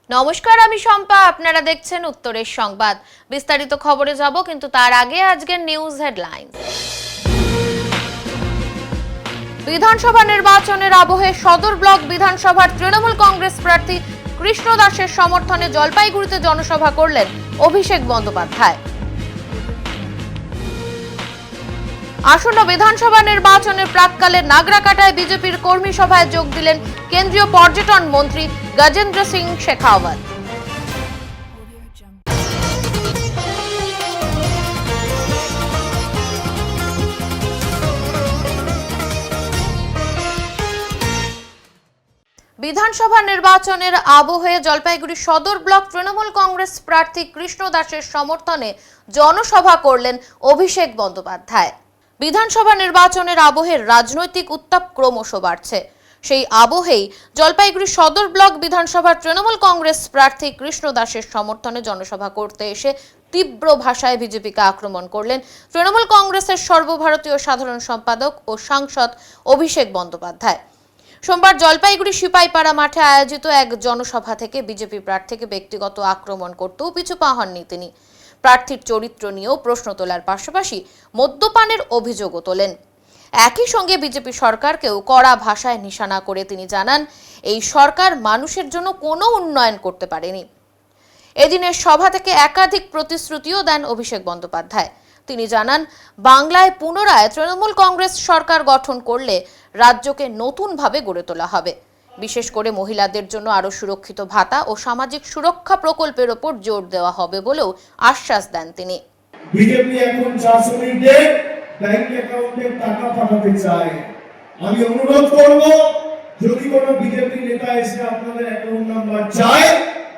নমস্কার, আমি শম্পা। আপনারা দেখছেন উত্তরের সংবাদ। বিস্তারিত খবরে যাব, কিন্তু তার আগে আজকের নিউজ হেডলাইন। বিধানসভা নির্বাচনের আবহে সদর ব্লক বিধানসভার তৃণমূল কংগ্রেস প্রার্থী কৃষ্ণ দাসের সমর্থনে জলপাইগুড়িতে জনসভা করলেন অভিষেক বন্দ্যোপাধ্যায়। আসন্ন বিধানসভা নির্বাচনের প্রাক্কালে নাগরাকাটায় বিজেপির কর্মী সভায় যোগ দিলেন কেন্দ্রীয় পর্যটন মন্ত্রী গজেন্দ্র সিং শেখাওয়াত। বিধানসভা নির্বাচনের আবহে জলপাইগুড়ি সদর ব্লক তৃণমূল কংগ্রেস প্রার্থী কৃষ্ণ দাসের সমর্থনে জনসভা করলেন অভিষেক বন্দ্যোপাধ্যায়। বিধানসভা নির্বাচনের আবহে রাজনৈতিক উত্তাপ ক্রমশ বাড়ছে। সেই আবহেই জলপাইগুড়ি সদর ব্লক বিধানসভার তৃণমূল কংগ্রেস প্রার্থী কৃষ্ণ দাসের সমর্থনে জনসভা করতে এসে তীব্র ভাষায় বিজেপিকে আক্রমণ করলেন তৃণমূল কংগ্রেসের সর্বভারতীয় সাধারণ সম্পাদক ও সাংসদ অভিষেক বন্দ্যোপাধ্যায়। সোমবার জলপাইগুড়ি সিপাইপাড়া মাঠে আয়োজিত এক জনসভা থেকে বিজেপি প্রার্থীকে ব্যক্তিগত আক্রমণ করতেও পিছু পা হননি তিনি। প্রার্থীর চরিত্র নিয়েও প্রশ্ন তোলার পাশাপাশি মদ্যপানের অভিযোগও তোলেন। একই সঙ্গে বিজেপি সরকারকেও কড়া ভাষায় নিশানা করে তিনি জানান, এই সরকার মানুষের জন্য কোনো উন্নয়ন করতে পারেনি। এদিনের সভা থেকে একাধিক প্রতিশ্রুতিও দেন অভিষেক বন্দ্যোপাধ্যায়। তিনি জানান, বাংলায় পুনরায় তৃণমূল কংগ্রেস সরকার গঠন করলে রাজ্যকে নতুনভাবে গড়ে তোলা হবে। বিশেষ করে মহিলাদের জন্য আরো সুরক্ষিত ভাতা ও সামাজিক সুরক্ষা প্রকল্পের ওপর জোর দেওয়া হবে বলেও আশ্বাস দেন তিনি। বিজেপি এখন 400 মিনিটে ব্যাংক অ্যাকাউন্টে টাকা পাঠাতে চায়। আমি অনুরোধ করব, যদি কোনো বিজেপি নেতা এসে আপনাদের অ্যাকাউন্ট নাম্বার চায়,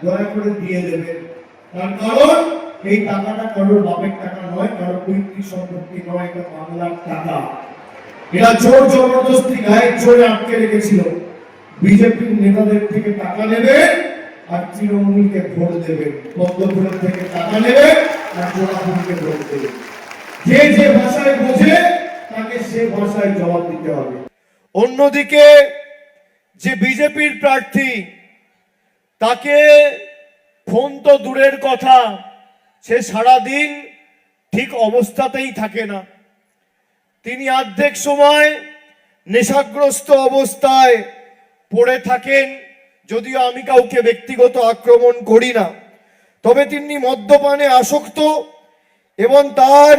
দয়া করে দিয়ে দেবেন। তার কারণ এই টাকাটা কারোর বাপের টাকা নয়, কারোর পৈতৃক সম্পত্তি নয়, এটা বাংলার টাকা। এরা জোর জবরদস্তি গায়ের জোরে আটকে রেখেছিল। বিজেপির নেতাদের থেকে টাকা নেবে আর তৃণমূলকে ভোট দেবে, পদ্মফুলের থেকে টাকা নেবে আর জোড়াফুলকে ভোট দেবে। যে যে ভাষায় বোঝে তাকে সে ভাষায় জবাব দিতে হবে। অন্যদিকে যে বিজেপির প্রার্থী, তাকে ফোন তো দূরের কথা, সে সারাদিন ঠিক অবস্থাতেই থাকে না। তিনি অর্ধেক সময় নেশাগ্রস্ত অবস্থায় পড়ে থাকেন। যদিও আমি কাউকে ব্যক্তিগত আক্রমণ করি না, তবে তিনি মদ্যপানে আসক্ত এবং তার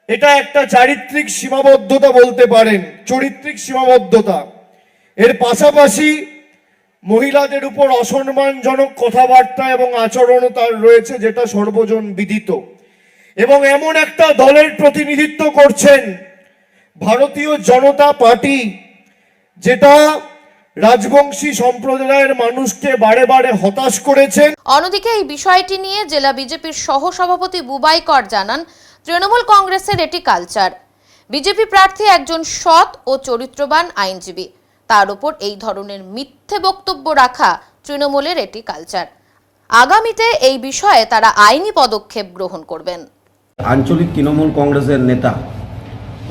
এটা একটা চারিত্রিক সীমাবদ্ধতা বলতে পারেন, চরিত্রিক সীমাবদ্ধতা। এর পাশাপাশি মহিলাদের উপর অসম্মানজনক কথাবার্তা এবং আচরণও তার রয়েছে, যেটা সর্বজন বিদিত। এবং এমন একটা দলের প্রতিনিধিত্ব করছেন, ভারতীয় জনতা পার্টি, যেটা রাজবংশী সম্প্রদায়ের মানুষকে বারে বারে হতাশ করেছেন। অন্যদিকে এই বিষয়টি নিয়ে জেলা বিজেপির সহ সভাপতি বুবাই কর জানান, তৃণমূল কংগ্রেসের এটি কালচার। বিজেপি প্রার্থী একজন সৎ ও চরিত্রবান আইনজীবী, তার উপর এই ধরনের মিথ্যে বক্তব্য রাখা তৃণমূলের এটি কালচার। আগামীতে এই বিষয়ে তারা আইনি পদক্ষেপ গ্রহণ করবেন। আঞ্চলিক তৃণমূল কংগ্রেসের নেতা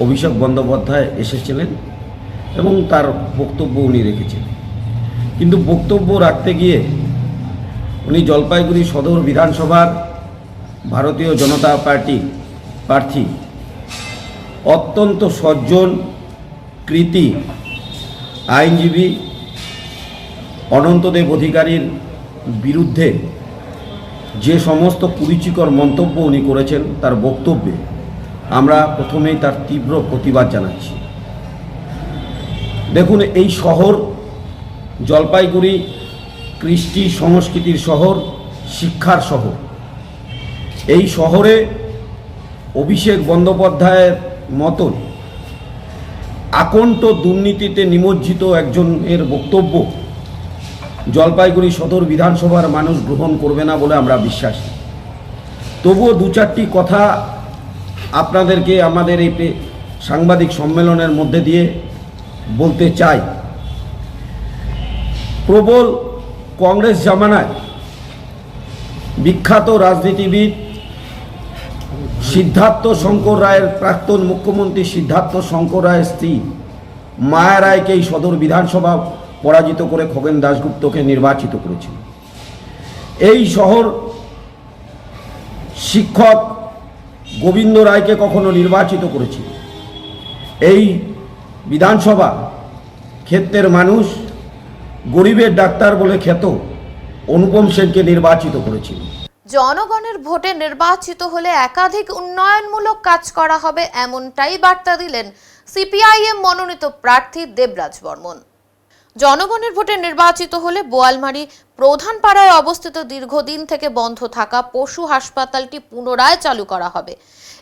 অভিষেক বন্দ্যোপাধ্যায় এসেছিলেন এবং তার বক্তব্য উনি রেখেছেন, কিন্তু বক্তব্য রাখতে গিয়ে উনি জলপাইগুড়ি সদর বিধানসভার ভারতীয় জনতা পার্টি প্রার্থী অত্যন্ত সজ্জন কৃতি আইনজীবী অনন্তদেব অধিকারীর বিরুদ্ধে যে সমস্ত কুরুচিকর মন্তব্য উনি করেছেন, তার বক্তব্যে আমরা প্রথমেই তার তীব্র প্রতিবাদ জানাচ্ছি। দেখুন, এই শহর জলপাইগুড়ি কৃষ্টি সংস্কৃতির শহর, শিক্ষার শহর। এই শহরে অভিষেক বন্দ্যোপাধ্যায়ের মতন আকণ্ঠ দুর্নীতিতে নিমজ্জিত একজনের বক্তব্য জলপাইগুড়ি সদর বিধানসভার মানুষ গ্রহণ করবে না বলে আমরা বিশ্বাসী। তবুও দু চারটি কথা আপনাদেরকে আমাদের এই সাংবাদিক সম্মেলনের মধ্যে দিয়ে বলতে চাই। প্রবল কংগ্রেস জামানায় বিখ্যাত রাজনীতিবিদ সিদ্ধার্থ শঙ্কর রায়ের, প্রাক্তন মুখ্যমন্ত্রী সিদ্ধার্থ শঙ্কর রায়ের স্ত্রী মায়া রায়কে এই সদর বিধানসভা পরাজিত করে খগেন দাশগুপ্তকে নির্বাচিত করেছিল। এই শহর শিক্ষক গোবিন্দ রায়কে কখনো নির্বাচিত করেছে। এই বিধানসভা ক্ষেত্রের মানুষ গরিবের ডাক্তার বলে খ্যাত অনুপম সেনকে নির্বাচিত করেছিল। জনগণের ভোটে নির্বাচিত হলে একাধিক উন্নয়নমূলক কাজ করা হবে, এমনটাই বার্তা দিলেন সিপিআইএম মনোনীত প্রার্থী দেবরাজ বর্মন। জনগণের ভোটে নির্বাচিত হলে বোয়ালমারী প্রধান পাড়ায় অবস্থিত দীর্ঘদিন থেকে বন্ধ থাকা পশু হাসপাতালটি পুনরায় চালু করা হবে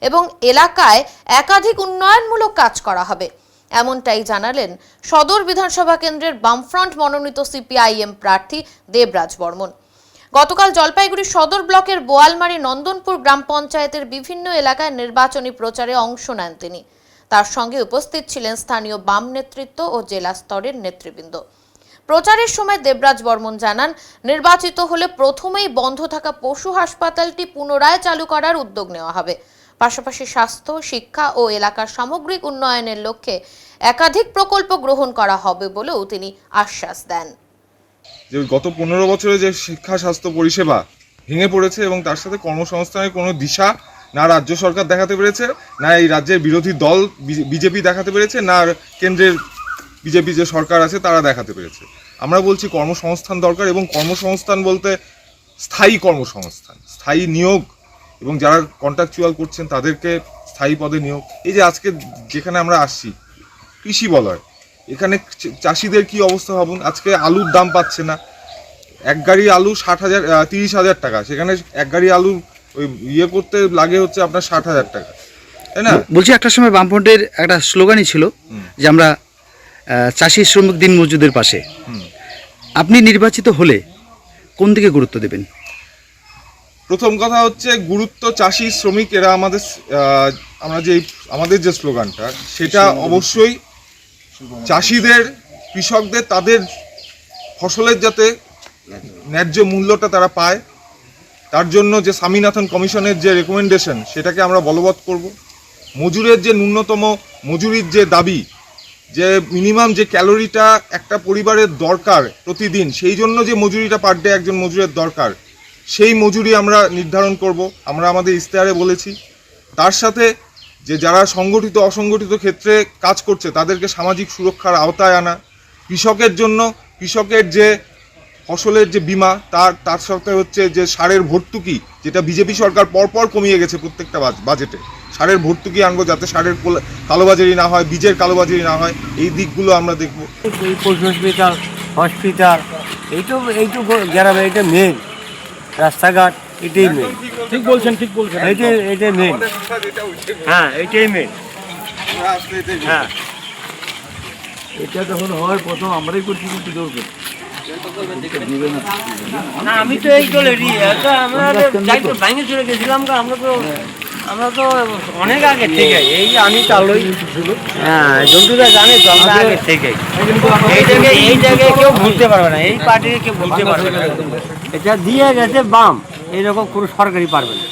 এবং এলাকায় একাধিক উন্নয়নমূলক কাজ করা হবে, এমনটাই জানালেন সদর বিধানসভা কেন্দ্রের বামফ্রন্ট মনোনীত সিপিআইএম প্রার্থী দেবরাজ বর্মন। গতকাল জলপাইগুড়ি সদর ব্লকের বোয়ালমারী নন্দনপুর গ্রাম পঞ্চায়েতের বিভিন্ন এলাকায় নির্বাচনী প্রচারে অংশ নেন তিনি। তার সঙ্গে উপস্থিত ছিলেন স্থানীয় বাম নেতৃত্ব ও জেলা স্তরের নেতৃবৃন্দ। প্রচারের সময় দেবরাজ বর্মন জানান, নির্বাচিত হলে প্রথমেই বন্ধ থাকা পশু হাসপাতালটি পুনরায় চালু করার উদ্যোগ নেওয়া হবে। পাশাপাশি স্বাস্থ্য, শিক্ষা ও এলাকার সামগ্রিক উন্নয়নের লক্ষ্যে একাধিক প্রকল্প গ্রহণ করা হবে বলেও তিনি আশ্বাস দেন। যে গত 15 বছরে যে শিক্ষা স্বাস্থ্য পরিষেবা ভেঙে পড়েছে এবং তার সাথে কর্মসংস্থানের কোনো দিশা না রাজ্য সরকার দেখাতে পেরেছে, না এই রাজ্যের বিরোধী দল বিজেপি দেখাতে পেরেছে, না কেন্দ্রের বিজেপি যে সরকার আছে তারা দেখাতে পেরেছে। আমরা বলছি কর্মসংস্থান দরকার, এবং কর্মসংস্থান বলতে স্থায়ী কর্মসংস্থান, স্থায়ী নিয়োগ, এবং যারা কন্ট্রাকচুয়াল করছেন তাদেরকে স্থায়ী পদে নিয়োগ। এই যে আজকে যেখানে আমরা আসছি কৃষি বলয়, এখানে চাষিদের কি অবস্থা ভাবুন। আজকে আলুর দাম পাচ্ছে না, এক গাড়ি আলু 30,000 টাকা, সেখানে এক গাড়ি আলু ওই ইয়ে করতে লাগে হচ্ছে আপনার 60,000 টাকা, তাই না? বলছি একটা সময় বামফ্রন্টের একটা স্লোগানই ছিল যে আমরা চাষি শ্রমিক দিন মজুদের পাশে। আপনি নির্বাচিত হলে কোন দিকে গুরুত্ব দেবেন? প্রথম কথা হচ্ছে গুরুত্ব চাষি শ্রমিক এরা আমাদের যে স্লোগানটা সেটা অবশ্যই চাষিদের, কৃষকদের তাদের ফসলের যাতে ন্যায্য মূল্যটা তারা পায়, তার জন্য যে স্বামীনাথন কমিশনের যে রেকমেন্ডেশন সেটাকে আমরা বলবৎ করব। মজুরের যে ন্যূনতম মজুরির যে দাবি, যে মিনিমাম যে ক্যালোরিটা একটা পরিবারের দরকার প্রতিদিন, সেই জন্য যে মজুরিটা পার ডে একজন মজুরের দরকার, সেই মজুরি আমরা নির্ধারণ করব, আমরা আমাদের ইশতেহারে বলেছি। তার সাথে যে যারা সংগঠিত অসংগঠিত ক্ষেত্রে কাজ করছে তাদেরকে সামাজিক সুরক্ষার আওতায় আনা, কৃষকের জন্য কৃষকের যে ফসলের যে বীমা, তার সাথে হচ্ছে যে সারের ভর্তুকি, যেটা বিজেপি সরকার পরপর কমিয়ে গেছে প্রত্যেকটা বাজেটে, সারের ভর্তুকি আনবো যাতে সারের কালোবাজারি না হয়, বীজের কালোবাজারি না হয়, এই দিকগুলো আমরা দেখব। এই পশু হসপিটাল এইটুকু গ্রামে এটা মেন, রাস্তাঘাট এটাই মেন। ঠিক বলছেন এইটাই মেন। হ্যাঁ, এইটাই মেন। হ্যাঁ, এটা যখন হয় প্রথম আমরাই করছি, কিন্তু দরকার না আমি তো এই চলেছি, আমরা দায়িত্ব ভেঙে চলে গেছিলাম। আমরা তো অনেক আগে থেকে, এই যে আমি চালই, হ্যাঁ জন্তুরা জানে তো আমরা আগে থেকে এই জায়গায় কেউ ভুলতে পারবে না, এই পার্টিকে কেউ ভুলতে পারবে না। এটা দিয়ে গেছে বাম, এইরকম কোনো সরকারি পারবে না।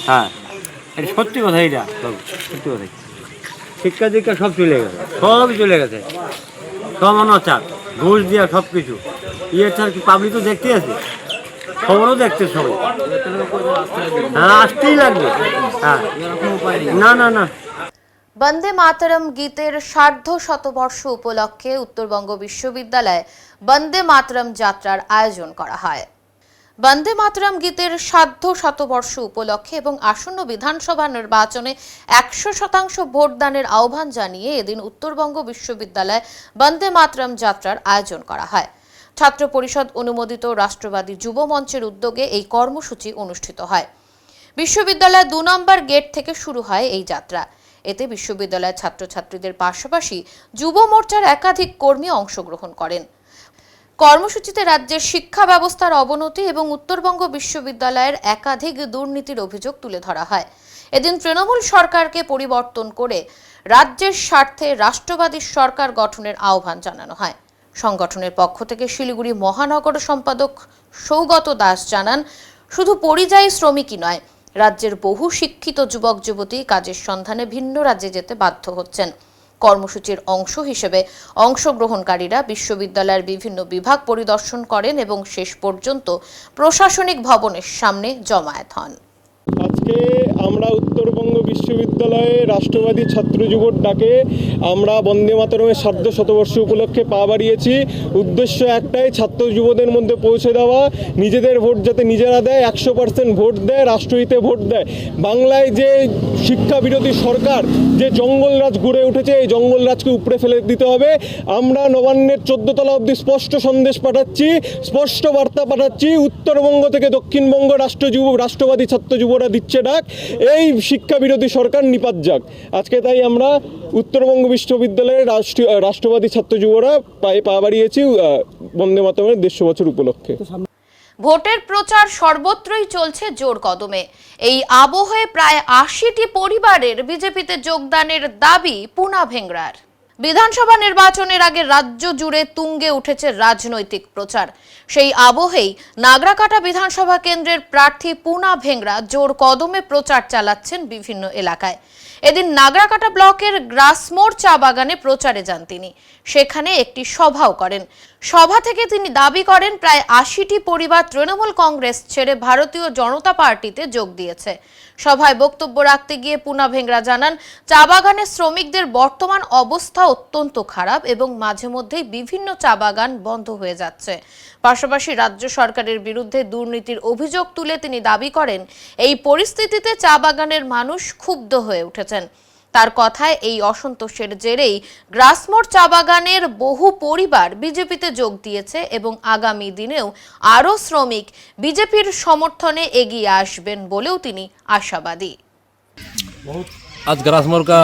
হ্যাঁ, এটা সত্যি কথা, এইটা সত্যি কথা। শিক্ষা দীক্ষা সব চলে গেছে, সব অনাচার, ঘুষ দিয়া সব কিছু ইয়ে ছাড়া পাবলিক তো দেখতে আছে, খবরও দেখতে সবাই। হ্যাঁ, আসতেই লাগবে। হ্যাঁ, না বন্দে মাতরম গীতের সার্ধশতবর্ষ উপলক্ষে উত্তরবঙ্গ বিশ্ববিদ্যালয়ে বন্দে মাতরম যাত্রার আয়োজন করা হয়। বন্দে মাতরম গীতের সার্ধশতবর্ষ উপলক্ষে এবং আসন্ন বিধানসভা নির্বাচনে 100% ভোটদানের আহ্বান জানিয়ে এদিন উত্তরবঙ্গ বিশ্ববিদ্যালয়ে বন্দে মাতরম যাত্রার আয়োজন করা হয়। ছাত্র পরিষদ অনুমোদিত রাষ্ট্রবাদী যুব মঞ্চের উদ্যোগে এই কর্মসূচি অনুষ্ঠিত হয়। বিশ্ববিদ্যালয়ের 2 নম্বর গেট থেকে শুরু হয় এই যাত্রা। এতে বিশ্ববিদ্যালয়ের ছাত্রছাত্রীদের পাশাপাশি যুব মোর্চার একাধিক কর্মী অংশগ্রহণ করেন। কর্মসূচিতে রাজ্যের শিক্ষা ব্যবস্থার অবনতি এবং উত্তরবঙ্গ বিশ্ববিদ্যালয়ের একাধিক দুর্নীতির অভিযোগ তুলে ধরা হয়। এদিন তৃণমূল সরকারকে পরিবর্তন করে রাজ্যের স্বার্থে রাষ্ট্রবাদী সরকার গঠনের আহ্বান জানানো হয়। সংগঠনের পক্ষ থেকে শিলিগুড়ি মহানগর সম্পাদক সৌগত দাস জানান, শুধু পরিযায়ী শ্রমিকই নয়, রাজ্যের বহু শিক্ষিত যুবক যুবতী কাজের সন্ধানে ভিন্ন রাজ্যে যেতে বাধ্য হচ্ছেন। কর্মসূচির অংশ হিসেবে অংশগ্রহণকারীরা বিশ্ববিদ্যালয়ের বিভিন্ন বিভাগ পরিদর্শন করেন এবং শেষ পর্যন্ত প্রশাসনিক ভবনের সামনে জমায়েত হন। আজকে আমরা উত্তরবঙ্গ বিশ্ববিদ্যালয়ে রাষ্ট্রবাদী ছাত্র যুবর ডাকে আমরা বন্দে মাতরমের ১৫০ শতবর্ষ উপলক্ষে পা বাড়িয়েছি। উদ্দেশ্য একটাই, ছাত্র যুবদের মধ্যে পৌঁছে দেওয়া, নিজেদের ভোট যাতে নিজেরা দেয়, ১০০% ভোট দেয়, রাষ্ট্রহিতে ভোট দেয়। বাংলায় যে শিক্ষা বিরোধী সরকার যে জঙ্গলরাজ গড়ে উঠেছে, এই জঙ্গলরাজকে উপড়ে ফেলে দিতে হবে। আমরা নবান্নের ১৪ তলা অবধি স্পষ্ট সন্দেশ পাঠাচ্ছি, স্পষ্ট বার্তা পাঠাচ্ছি, উত্তরবঙ্গ থেকে দক্ষিণবঙ্গ রাষ্ট্রবাদী ছাত্র যুবরা দিচ্ছে ডাক, এই শিক্ষা বিরোধী সরকার নিপাত যাক। আজকে তাই আমরা উত্তরবঙ্গ বিশ্ববিদ্যালয়ের রাষ্ট্রবাদী ছাত্র যুবরা পা বাড়িয়েছি বন্দে মাতরমের ১৫০ বছর উপলক্ষে। ভোটের প্রচার সর্বত্রই চলছে জোর কদমে। এই আবহে প্রায় ৮০টি পরিবারের বিজেপিতে যোগদানের দাবি পুনা ভেংরার। বিধানসভা নির্বাচনের আগে রাজ্য জুড়ে তুঙ্গে উঠেছে রাজনৈতিক প্রচার। সেই আবহেই নাগরাকাটা বিধানসভা কেন্দ্রের প্রার্থী পুনা ভেংরা জোর কদমে প্রচার চালাচ্ছেন বিভিন্ন এলাকায়। এদিন নাগরাকাটা ব্লকের গ্রাসমোড় চা বাগানে প্রচারে যান তিনি। সেখানে একটি সভাও করেন। সভা থেকে তিনি দাবি করেন প্রায় ৮০টি পরিবার তৃণমূল কংগ্রেস ছেড়ে ভারতীয় জনতা পার্টিতে যোগ দিয়েছে। সভায় বক্তব্য রাখতে গিয়ে পুনা ভেংরা জানান, চা বাগানের শ্রমিকদের বর্তমান অবস্থা অত্যন্ত খারাপ এবং মাঝে মধ্যেই বিভিন্ন চা বাগান বন্ধ হয়ে যাচ্ছে। পাশাপাশি রাজ্য সরকারের বিরুদ্ধে দুর্নীতির অভিযোগ তুলে তিনি দাবি করেন, এই পরিস্থিতিতে চা বাগানের মানুষ ক্ষুব্ধ হয়ে উঠেছেন। তার কথায় এই অসন্তোষের জেরেই গ্রাসমোড় চা বাগানের বহু পরিবার বিজেপিতে যোগ দিয়েছে এবং আগামী দিনেও আরও শ্রমিক বিজেপির সমর্থনে এগিয়ে আসবেন বলেও তিনি আশাবাদী। आज ग्रासमोर का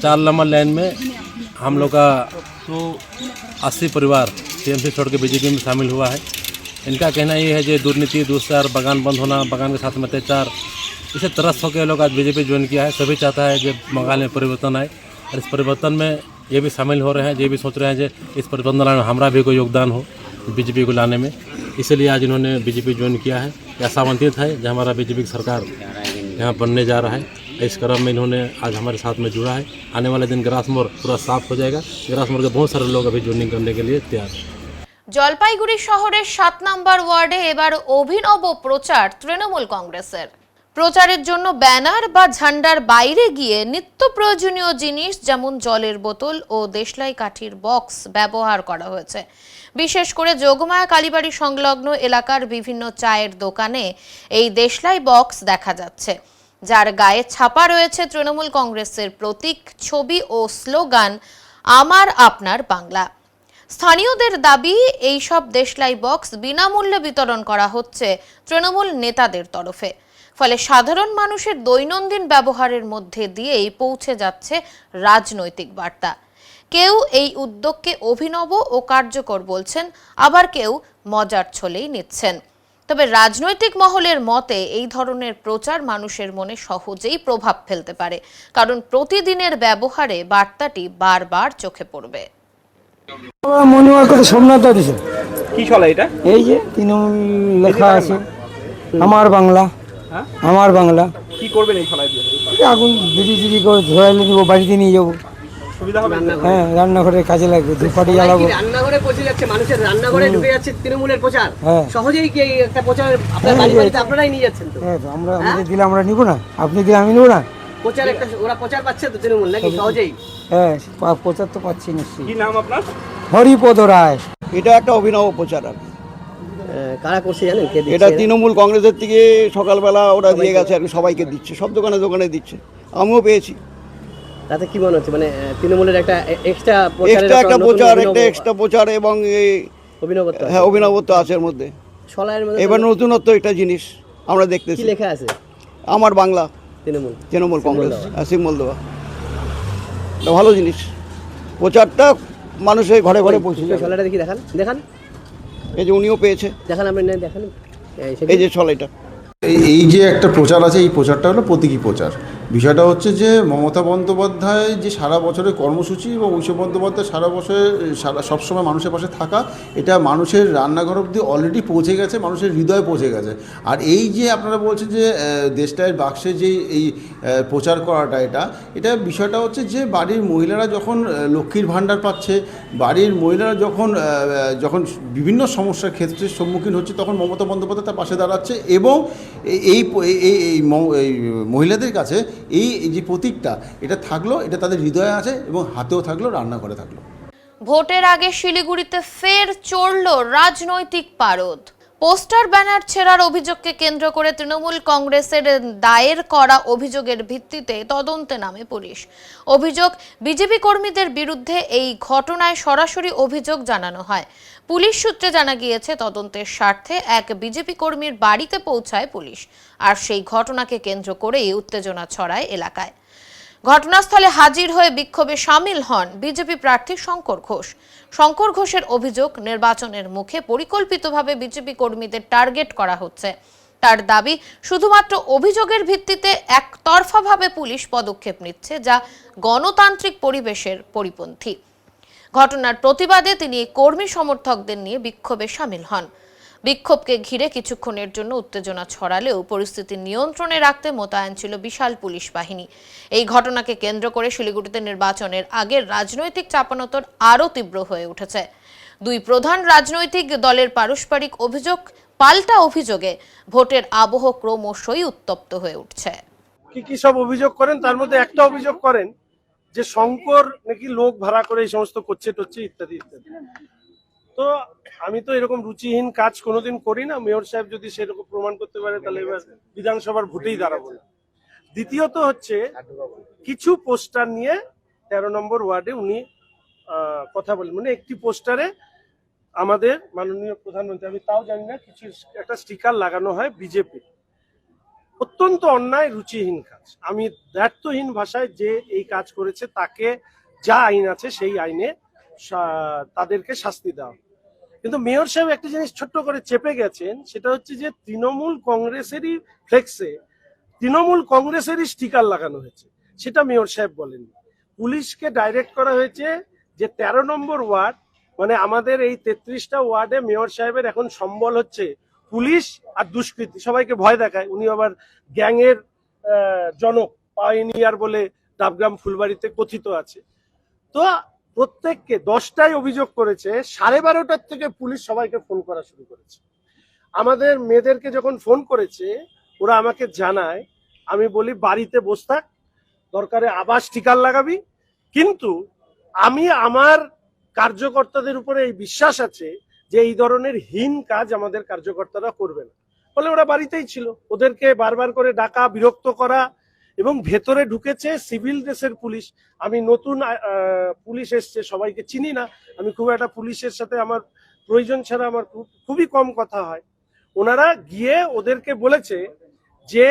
4 नंबर लाइन में हम लोग का 80 परिवार टीएमसी छोड़ के बीजेपी में शामिल हुआ है। इनका कहना ये है कि दुर्नीति, दुष्कर, बागान बंद होना, बागान के साथ में अत्याचार, इसे त्रस्त होकर लोग आज बीजेपी ज्वाइन किया है। सभी चाहता है कि बंगाल में परिवर्तन आए और इस परिवर्तन में ये भी शामिल हो रहे हैं, ये भी सोच रहे हैं कि इस परिवर्तन लाने में हमारा भी कोई योगदान हो बीजेपी को लाने में। इसलिए आज इन्होंने बीजेपी ज्वाइन किया है। ऐसा आमंत्रित है जो हमारा बीजेपी की सरकार यहाँ बनने जा रहा है। इस क्रम में इन्होंने आज हमारे साथ में जुड़ा है। आने वाले दिन ग्रासमोर पूरा साफ हो जाएगा। ग्रासमोर के बहुत सारे लोग अभी ज्वाइनिंग करने के लिए तैयार हैं। জলপাইগুড়ি শহরের ৭ নম্বর ওয়ার্ডে এবার অভিনব প্রচার তৃণমূল কংগ্রেসের। প্রচারের জন্য ব্যানার বা ঝান্ডার বাইরে গিয়ে নিত্য প্রয়োজনীয় জিনিস যেমন জলের বোতল ও দেশলাই কাঠির বক্স ব্যবহার করা হয়েছে। বিশেষ করে যোগমায়া কালীবাড়ি সংলগ্ন এলাকার বিভিন্ন চায়ের দোকানে এই দেশলাই বক্স দেখা যাচ্ছে, যার গায়ে ছাপা রয়েছে তৃণমূল কংগ্রেসের প্রতীক, ছবি ও স্লোগান আমার আপনার বাংলা। স্থানীয়দের দাবি, এই সব দেশলাই বক্স বিনামূল্যে বিতরণ করা হচ্ছে তৃণমূল নেতাদের তরফে। ফলে সাধারণ মানুষের দৈনন্দিন ব্যবহারের মধ্যে দিয়েই পৌঁছে যাচ্ছে রাজনৈতিক বার্তা। কেউ এই উদ্যোগকে অভিনব ও কার্যকর বলছেন, আবার কেউ মজার ছলেই নিচ্ছেন। তবে রাজনৈতিক মহলের মতে এই ধরনের প্রচার মানুষের মনে সহজেই প্রভাব ফেলতে পারে, কারণ প্রতিদিনের ব্যবহারে বার্তাটি বারবার চোখে পড়বে। মনে হয় কত সোমনাথ দিছে কি চলে এটা? এই যে তৃণমূল লেখা আছে, আমার বাংলা, আমার বাংলা। কি করবেন এই ফলাই দিয়ে? আগুন বিড়ি করে ধরাইলে নিব, বাড়িতে নিয়ে যাবো। সুবিধা হবে? হ্যাঁ, রান্নাঘরে কাজে লাগবে, ধূপকাঠি জ্বালাবো। রান্নাঘরে পৌঁছে যাচ্ছে, মানুষের রান্নাঘরে ঢুকে যাচ্ছে তৃণমূলের প্রচার। হ্যাঁ, সহজেই কি একটা প্রচার আপনার বাড়িতে আপনারাই নিয়ে যাচ্ছেন তো? হ্যাঁ, আমরা আমাদের দিলে আমরা নিব না, আপনি দিলে আমি নিব না। প্রচার একটা ওরা প্রচার পাচ্ছে তো তৃণমূল নাকি সহজেই? হ্যাঁ, প্রচার তো পাচ্ছি নিশ্চয়ই। কি নাম আপনার? হরিপদ রায়। এটা একটা অভিনব প্রচার। কারা করছে জানেন? এটা তৃণমূল কংগ্রেসের থেকে সকালবেলা ওরা দিয়ে গেছে আর সবাইকে দিচ্ছে, সব দোকানে দোকানে দিচ্ছে, আমিও পেয়েছি। তাতে কি মনে হচ্ছে, মানে তৃণমূলের একটা এক্সট্রা প্রচার এবং অভিনবত্ব? হ্যাঁ, অভিনবত্ব আছে এর মধ্যে। এবার নতুনত্ব একটা জিনিস আমরা দেখতেছি। লেখা আছে আমার বাংলা, তৃণমূল কংগ্রেস, সিম্বল দেওয়া। এটা ভালো জিনিস। প্রচারটা মানুষের ঘরে ঘরে পৌঁছে যাবে। ছলাটা দেখি, দেখান দেখান। এই যে উনিও পেয়েছে, দেখান আপনি, দেখান এই যে ছলাইটা। এই যে একটা প্রচার আছে, এই প্রচারটা হলো প্রতীকী প্রচার। বিষয়টা হচ্ছে যে মমতা বন্দ্যোপাধ্যায় যে সারা বছরের কর্মসূচি এবং অভিষেক বন্দ্যোপাধ্যায় সারা বছর সবসময় মানুষের পাশে থাকা, এটা মানুষের রান্নাঘর অবধি অলরেডি পৌঁছে গেছে, মানুষের হৃদয়ে পৌঁছে গেছে। আর এই যে আপনারা বলছেন যে দেশটায় বাক্সে যে এই প্রচার করাটা, এটা বিষয়টা হচ্ছে যে বাড়ির মহিলারা যখন লক্ষ্মীর ভাণ্ডার পাচ্ছে, বাড়ির মহিলারা যখন বিভিন্ন সমস্যার ক্ষেত্রে সম্মুখীন হচ্ছে, তখন মমতা বন্দ্যোপাধ্যায় তার পাশে দাঁড়াচ্ছে এবং এই মহিলাদের কাছে এই যে প্রতীকটা, এটা থাকলো, এটা তাদের হৃদয়ে আছে এবং হাতেও থাকলো, রান্নাঘরে থাকলো। ভোটের আগে শিলিগুড়িতে ফের চড়ল রাজনৈতিক পারদ। পোস্টার ব্যানার ছেঁড়ার অভিযোগকে কেন্দ্র করে তৃণমূল কংগ্রেসের দায়ের করা অভিযোগের ভিত্তিতে তদন্তে নামে পুলিশ। অভিযোগ, বিজেপি কর্মীদের বিরুদ্ধে এই ঘটনায় সরাসরি অভিযোগ জানানো হয়। পুলিশ সূত্রে জানা গিয়েছে, তদন্তের স্বার্থে এক বিজেপি কর্মীর বাড়িতে পৌঁছায় পুলিশ, আর সেই ঘটনাকে কেন্দ্র করেই উত্তেজনা ছড়ায় এলাকায়। ঘটনাস্থলে হাজির হয়ে বিক্ষোভে সামিল হন বিজেপি প্রার্থী শঙ্কর ঘোষ। শঙ্কর ঘোষের অভিযোগ, নির্বাচনের মুখে পরিকল্পিতভাবে বিজেপি কর্মীদের টার্গেট করা হচ্ছে। তার দাবি, শুধুমাত্র অভিযোগের ভিত্তিতে একতরফাভাবে পুলিশ পদক্ষেপ নিচ্ছে, যা গণতান্ত্রিক পরিবেশের পরিপন্থী। ঘটনার প্রতিবাদে তিনি কর্মী সমর্থকদের নিয়ে বিক্ষোভে সামিল হন। বিক্ষোভকে ঘিরে কিছুক্ষণের জন্য উত্তেজনা ছড়ালেও পরিস্থিতি নিয়ন্ত্রণে রাখতে মোতায়েন ছিল বিশাল পুলিশ বাহিনী। এই ঘটনাকে কেন্দ্র করে শিলিগুড়িতে নির্বাচনের আগের রাজনৈতিক চাপানোতর আরও তীব্র হয়ে উঠেছে। দুই প্রধান রাজনৈতিক দলের পারস্পরিক অভিযোগ পাল্টা অভিযোগে ভোটের আবহ ক্রমশই উত্তপ্ত হয়ে উঠছে। কি সব অভিযোগ করেন, তার মধ্যে একটা অভিযোগ করেন যে শঙ্কর নাকি লোক ভাড়া করে এই সমস্ত করছে ইত্যাদি ইত্যাদি। তো আমি তো এরকম রুচিহীন কাজ কোনোদিন করি না। মেয়র সাহেব যদি সেরকম প্রমাণ করতে পারে, তাহলে এবার বিধানসভার ভোটেই দাঁড়াবো না। দ্বিতীয়ত হচ্ছে, কিছু পোস্টার নিয়ে 13 নম্বর ওয়ার্ডে উনি কথা বলেন, মানে একটি পোস্টারে আমাদের মাননীয় প্রধানমন্ত্রী, আমি তাও জানি না, কিছু একটা স্টিকার লাগানো হয় বিজেপি। অত্যন্ত অন্যায়, রুচিহীন কাজ। আমি দায়িত্বহীন ভাষায় যে এই কাজ করেছে তাকে যা আইন আছে সেই আইনে তাদেরকে শাস্তি দেওয়া। কিন্তু মেয়র সাহেব একটা জিনিস ছোট্ট করে চেপে গেছেন, সেটা হচ্ছে যে তৃণমূল কংগ্রেসেরই ফ্লেক্সে তৃণমূল কংগ্রেসেরই স্টিকার লাগানো হয়েছে, সেটা মেয়র সাহেব বলেননি। পুলিশকে ডাইরেক্ট করা হয়েছে যে 13 নম্বর ওয়ার্ড, মানে আমাদের এই 33টা ওয়ার্ডে মেয়র সাহেবের এখন সম্বল হচ্ছে পুলিশ আর দুষ্কৃতী, সবাইকে ভয় দেখায়। উনি আবার গ্যাংয়ের জনক, পাইনিয়ার বলে ডাবগ্রাম ফুলবাড়িতে কথিত আছে। তো প্রত্যেককে 10টায় অভিযোগ করেছে, 12:30টার থেকে পুলিশ সবাইকে ফোন করা শুরু করেছে। আমাদের মেয়েদেরকে যখন ফোন করেছে, ওরা আমাকে জানায়, আমি বলি বাড়িতে বসে থাক, দরকারে আবার স্টিকার লাগাবি, কিন্তু আমি আমার কার্যকর্তাদের উপরে এই বিশ্বাস আছে যে এই ধরনের হীন কাজ আমাদের কার্যকর্তারা করবে না। ফলে ওরা বাড়িতেই ছিল। ওদেরকে বারবার করে ডাকা, বিরক্ত করা, এবং ভেতরে ঢুকেছে সিভিল ড্রেসের পুলিশ। আমি নতুন পুলিশ এসছে, সবাইকে চিনি না, আমি খুব একটা পুলিশের সাথে আমার প্রয়োজন ছাড়া আমার খুবই কম কথা হয়। ওনারা গিয়ে ওদেরকে বলেছে যে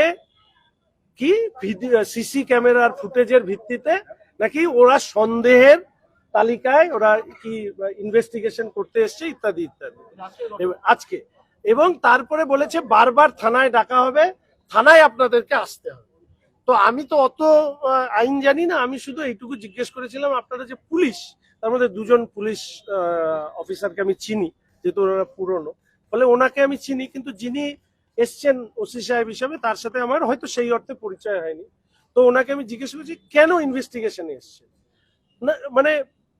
কি সিসি ক্যামেরার ফুটেজের ভিত্তিতে নাকি ওরা সন্দেহের তালিকায় ওরা কি ইনভেস্টিগেশন করতে এসছে ইত্যাদি ইত্যাদি আজকে। এবং তারপরে বলেছে বারবার থানায় ডাকা হবে, থানায় আপনাদেরকে আসতে হবে। তো আমি তো অত আইন জানি না, আমি শুধু এইটুকু জিজ্ঞেস করেছিলাম, আপনারা যে পুলিশ, তার মধ্যে 2জন পুলিশ অফিসারকে আমি চিনি, যেহেতু ওনারা পুরনো, ফলে ওনাকে আমি চিনি, কিন্তু যিনি এসছেন ওসি সাহেব হিসাবে, তার সাথে আমার হয়তো সেই অর্থে পরিচয় হয়নি। তো ওনাকে আমি জিজ্ঞেস করেছি কেন ইনভেস্টিগেশনে এসছেন, মানে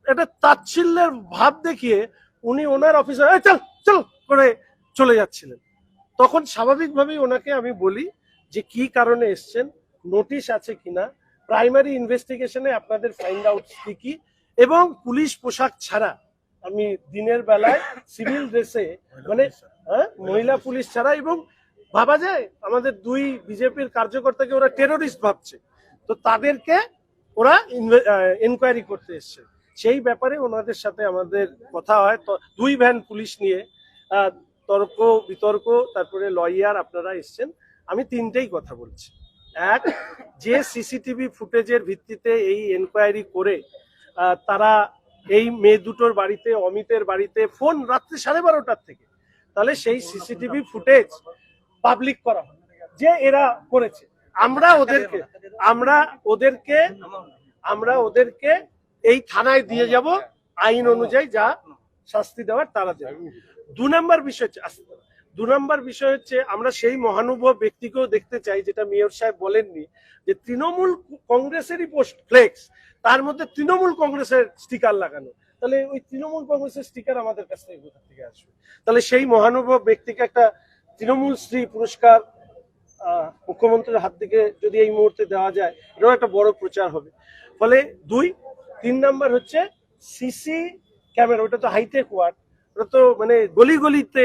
একটা তাচ্ছিল্যের ভাব দেখিয়ে উনি ওনার অফিসার চল চল করে চলে যাচ্ছিলেন। তখন স্বাভাবিকভাবেই ওনাকে আমি বলি যে কি কারণে এসছেন, নোটিশ আছে কিনা, প্রাইমারি ইনভেস্টিগেশনে আপনাদের ফাইন্ড আউট কি, এবং পুলিশ পোশাক ছাড়া, আমি দিনের বেলায় সিভিল ড্রেসে, মানে মহিলা পুলিশ ছাড়া, এবং ভাবা যায় আমাদের 2 বিজেপির কার্যকর্তাকে ওরা টেরোরিস্ট ভাবছে, তো তাদেরকে ওরা এনকোয়ারি করতে এসছে। সেই ব্যাপারে ওনাদের সাথে আমাদের কথা হয়। তো 2 ভ্যান পুলিশ নিয়ে তর্ক বিতর্ক, তারপরে লয়ার আপনারা এসছেন। আমি 3টেই কথা বলছি। এক, যে সিসিটিভি ফুটেজের ভিত্তিতে এই এনকোয়ারি করে তারা এই মেয়ে দুটোর বাড়িতে, অমিতের বাড়িতে ফোন রাত্রি 12:30টার থেকে, তাহলে সেই সিসিটিভি ফুটেজ পাবলিক করা হয় যে এরা করেছে। আমরা ওদেরকে এই থানায় দিয়ে যাব, আইন অনুযায়ী যা শাস্তি দেওয়ার তারা দেবে। 2 নম্বর বিষয় হচ্ছে আমরা সেই মহানুভব ব্যক্তিকেও দেখতে চাই, যেটা মেয়র সাহেব বলেননি, যে তৃণমূল কংগ্রেসেরই পোস্ট ফ্লেক্স, তার মধ্যে তৃণমূল কংগ্রেসের স্টিকার লাগানো। তাহলে ওই তৃণমূল কংগ্রেসের স্টিকার আমাদের কাছ থেকে কোথা থেকে আসবে? তাহলে সেই মহানুভব ব্যক্তিকে একটা তৃণমূল শ্রী পুরস্কার মুখ্যমন্ত্রীর হাত থেকে যদি এই মুহূর্তে দেওয়া যায়, এটাও একটা বড় প্রচার হবে। ফলে 3 নম্বর হচ্ছে সিসি ক্যামেরা। ওটা তো হাইটেক ওয়ার্ড, ওটা তো মানে গলিতে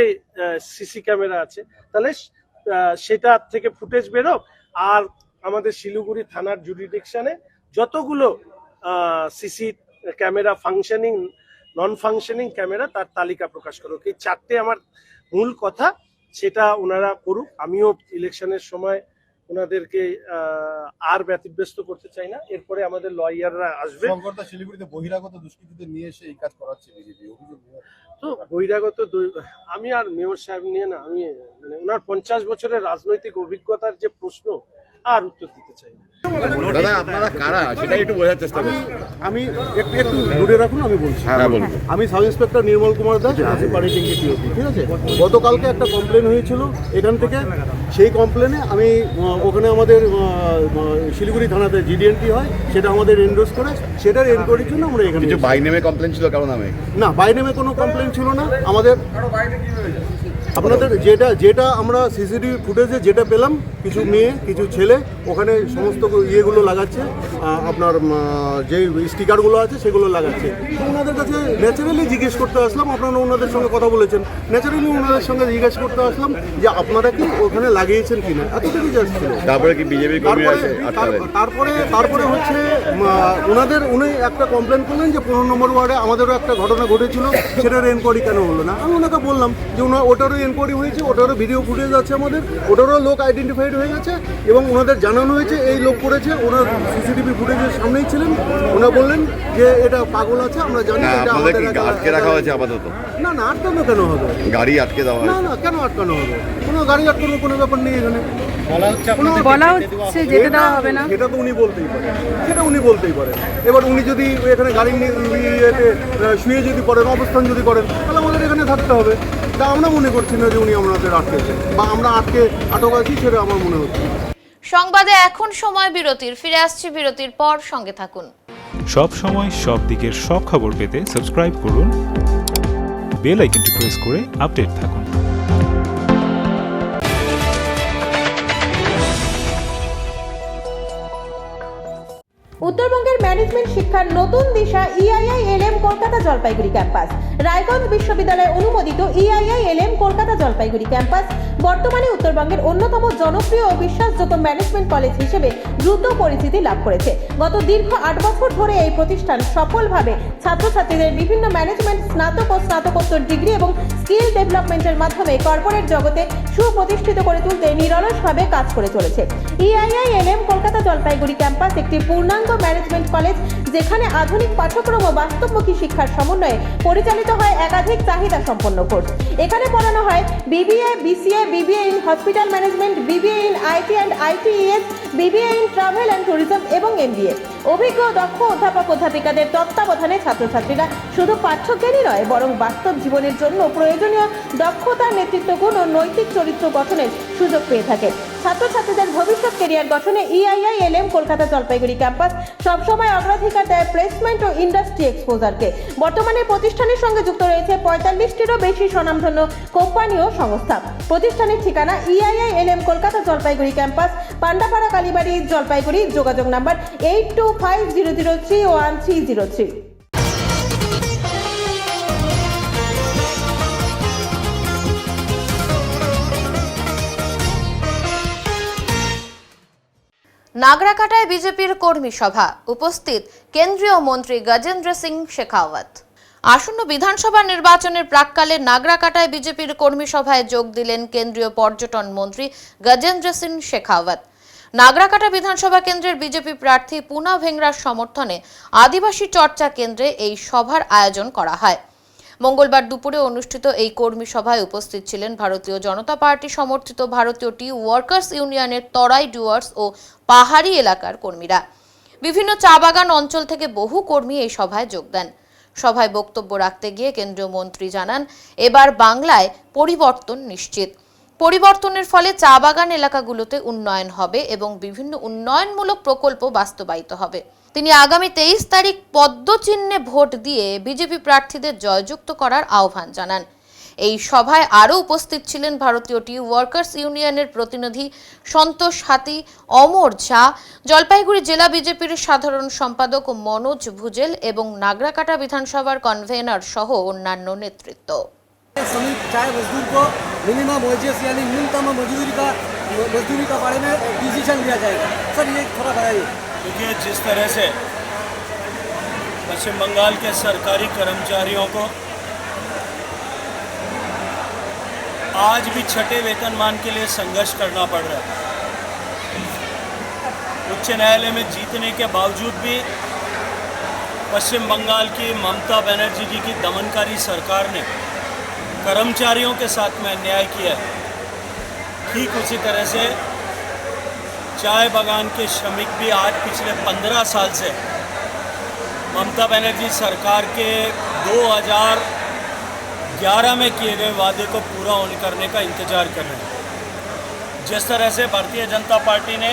সিসি ক্যামেরা আছে, তাহলে সেটা থেকে ফুটেজ বেরো। আর আমাদের শিলিগুড়ি থানার জুরিডিকশনে যতগুলো সিসি ক্যামেরা ফাংশনিং, নন ফাংশনিং ক্যামেরা, তার তালিকা প্রকাশ করো। এই 4টে আমার মূল কথা, সেটা ওনারা করুক। আমিও ইলেকশনের সময় ওনাদেরকে আর ব্যতিব্যস্ত করতে চাই না। এরপরে আমাদের লয়াররা আসবে। শিলিগুড়িতে বহিরাগত দুষ্কৃতীদের নিয়ে এসে এই কাজ করাচ্ছে বিজেপি, তো বহিরাগত আমি আর মেয়র সাহেব নিয়ে না, আমি মানে ওনার 50 বছরের রাজনৈতিক অভিজ্ঞতার যে প্রশ্ন, আর উত্তর দিতে চাই না। দাদা আপনারা কারা সেটা একটু বোঝার চেষ্টা করুন। আমি একটু দূরে রাখুন, আমি বলছি। আমি সাব ইন্সপেক্টর নির্মল কুমার দাস, পানিটেঙ্গি টিওপি। ঠিক আছে, গতকালকে একটা কমপ্লেন হয়েছিল এখান থেকে। সেই কমপ্লেনে আমি ওখানে আমাদের শিলিগুড়ি থানাতে জিডিএনটি হয়, সেটা আমাদের এন্ডোর্স করে, সেটার এনকোয়ারির জন্য আমরা এখানে। কিছু বাই নেমে কমপ্লেন ছিল, কারো নামে না, বাই নেমে কোনো কমপ্লেন ছিল না আমাদের। আপনাদের যেটা আমরা সিসিটিভি ফুটেজে যেটা পেলাম, কিছু মেয়ে কিছু ছেলে ওখানে সমস্ত ইয়েগুলো লাগাচ্ছে, আপনার যে স্টিকারগুলো আছে সেগুলো লাগাচ্ছে। তো ওনাদের কাছে ন্যাচারালি জিজ্ঞেস করতে আসলাম, আপনারা ওনাদের সঙ্গে কথা বলেছেন, ন্যাচারালি ওনাদের সঙ্গে জিজ্ঞেস করতে আসলাম যে আপনারা কি ওখানে লাগিয়েছেন কিনা, এতটুকু জাস্ট ছিল। তারপরে কি বিজেপি তারপরে হচ্ছে উনি একটা কমপ্লেন করলেন যে 15 নম্বর ওয়ার্ডে আমাদেরও একটা ঘটনা ঘটেছিল, সেটার এনকোয়ারি কেন হলো না। আমি ওনাকে বললাম যে ওটারও এনকোয়ারি হয়েছে, ওটারও ভিডিও ফুটেজ আছে আমাদের, ওটারও লোক আইডেন্টিফাইড হয়ে গেছে এবং ওনাদের জানানো হয়েছে এই লোক করেছে। ওনার সিসিটিভি ফুটেজের সামনেই ছিলেন। ওনারা বললেন যে এটা পাগল আছে, আমরা জানি এটা আমাদের আটকে রাখা হয়েছে আপাতত। না, আটকানো কেন হবে? গাড়ি আটকে দেওয়া না, কেন আটকানো হবে? কোনো গাড়ি আটকানোর কোনো ব্যাপার নেই এখানে। বলা হচ্ছে যেতে দেওয়া হবে না, সেটা তো উনি বলতেই পারেন। এবার উনি যদি এখানে গাড়ি নিয়ে শুয়ে যদি পড়েন, অবস্থান যদি করেন, তাহলে আমাদের এখানে থাকতে হবে। তা আমরা মনে করছি না যে উনি আমাদের আটকেছেন বা আমরা আটক আছি, সেটা আমার মনে হচ্ছে। সংবাদে এখন সময় বিরতির, ফিরে আসছি বিরতির পর, সঙ্গে থাকুন। সব সময় সব দিকের সব খবর পেতে সাবস্ক্রাইব করুন, বেল আইকনটি প্রেস করে আপডেট থাকুন। উত্তরবঙ্গের ম্যানেজমেন্ট শিক্ষার নতুন দিশা EIILM কলকাতা জলপাইগুড়ি ক্যাম্পাস। রায়গঞ্জ বিশ্ববিদ্যালয় অনুমোদিত EIILM কলকাতা জলপাইগুড়ি ক্যাম্পাস বর্তমানে উত্তরবঙ্গের অন্যতম জনপ্রিয় ও বিশ্বাসযোগ্য ম্যানেজমেন্ট কলেজ হিসেবে দ্রুত পরিচিতি লাভ করেছে। গত দীর্ঘ 8 বছর ধরে এই প্রতিষ্ঠান সফলভাবে ছাত্রছাত্রীদের বিভিন্ন ম্যানেজমেন্ট স্নাতক ও স্নাতকোত্তর ডিগ্রি এবং স্কিল ডেভেলপমেন্টের মাধ্যমে কর্পোরেট জগতে সুপ্রতিষ্ঠিত করে তুলতে নিরলসভাবে কাজ করে চলেছে। EIILM কলকাতা জলপাইগুড়ি ক্যাম্পাস একটি পূর্ণাঙ্গ ম্যানেজমেন্ট কলেজ, যেখানে আধুনিক পাঠ্যক্রম ও বাস্তবমুখী শিক্ষার সমন্বয়ে পরিচালিত হয় একাধিক চাহিদা সম্পন্ন কোর্স। এখানে পড়ানো হয় BBA, BCA, BBA in hospital management, BBA in IT and ITES, BBA in travel and tourism এবং MBA। অভিজ্ঞ দক্ষ অধ্যাপক অধ্যাপিকাদের তত্ত্বাবধানে ছাত্রছাত্রীরা শুধু পাঠ্যজ্ঞানই নয়, বরং বাস্তব জীবনের জন্য প্রয়োজনীয় দক্ষতা, নেতৃত্ব গুণ ও নৈতিক চরিত্র গঠনের সুযোগ পেয়ে থাকে। ছাত্রছাত্রীদের ভবিষ্যৎ ক্যারিয়ার গঠনে EIILM কলকাতা জলপাইগুড়ি ক্যাম্পাস সবসময় অগ্রাধিকার দেয় প্লেসমেন্ট ও ইন্ডাস্ট্রি এক্সপোজারকে। বর্তমানে প্রতিষ্ঠানের সঙ্গে যুক্ত রয়েছে 45টিরও বেশি স্বনামধন্য কোম্পানি ও সংস্থা। প্রতিষ্ঠানের ঠিকানা EIILM কলকাতা জলপাইগুড়ি ক্যাম্পাস, পান্ডাপাড়া, কালীবাড়ি, জলপাইগুড়ি। যোগাযোগ নাম্বার 8250031303। নাগরাকাটায় বিজেপির কর্মী সভা, উপস্থিত কেন্দ্রীয় মন্ত্রী গজেন্দ্র সিং শেখাওয়াত। আসন্ন বিধানসভা নির্বাচনের প্রাক্কালে নাগরাকাটায় বিজেপির কর্মী সভায় যোগ দিলেন কেন্দ্রীয় পর্যটন মন্ত্রী গজেন্দ্র সিং শেখাওয়াত। নাগরাকাটা বিধানসভা কেন্দ্রের বিজেপি প্রার্থী পুনা ভেংরার সমর্থনে আদিবাসী চর্চা কেন্দ্রে এই সভার আয়োজন করা হয়। মঙ্গলবার দুপুরে অনুষ্ঠিত এই কর্মী সভায় উপস্থিত ছিলেন ভারতীয় জনতা পার্টি সমর্থিত ভারতীয় টি ওয়ার্কার্স ইউনিয়নের তরাই ডুয়ার্স ও পাহাড়ি এলাকার কর্মীরা। বিভিন্ন চা বাগান অঞ্চল থেকে বহু কর্মী এই সভায় যোগ দেন। সভায় বক্তব্য রাখতে গিয়ে কেন্দ্রীয় মন্ত্রী জানান, এবার বাংলায় পরিবর্তন নিশ্চিত। পরিবর্তনের ফলে চা বাগান এলাকাগুলোতে উন্নয়ন হবে এবং বিভিন্ন উন্নয়নমূলক প্রকল্প বাস্তবায়িত হবে। তিনি আগামী 23 তারিখ পদ্মচিহ্নে ভোট দিয়ে বিজেপি প্রার্থীদের জয়যুক্ত করার আহ্বান জানান। এই সভায় আরও উপস্থিত ছিলেন ভারতীয় টি ওয়ার্কার্স ইউনিয়নের প্রতিনিধি সন্তোষ হাতি, অমর ঝা, জলপাইগুড়ি জেলা বিজেপির সাধারণ সম্পাদক মনোজ ভুজেল এবং নাগরাকাটা বিধানসভার কনভেনর সহ অন্যান্য নেতৃত্ব। श्रमिक चाहे मजदूर को मिनिमम वेजेस यानी न्यूनतम मजदूरी का बारे में डिसीजन लिया जाएगा। सर ये थोड़ा बताइए। देखिए, जिस तरह से पश्चिम बंगाल के सरकारी कर्मचारियों को आज भी छठे वेतनमान के लिए संघर्ष करना पड़ रहा है, उच्च न्यायालय में जीतने के बावजूद भी पश्चिम बंगाल की ममता बनर्जी जी की दमनकारी सरकार ने कर्मचारियों के साथ में अन्याय किया है। ठीक उसी तरह से चाय बागान के श्रमिक भी आज पिछले 15 साल से ममता बनर्जी सरकार के 2011 में किए गए वादे को पूरा होने करने का इंतजार कर रहे हैं। जिस तरह से भारतीय जनता पार्टी ने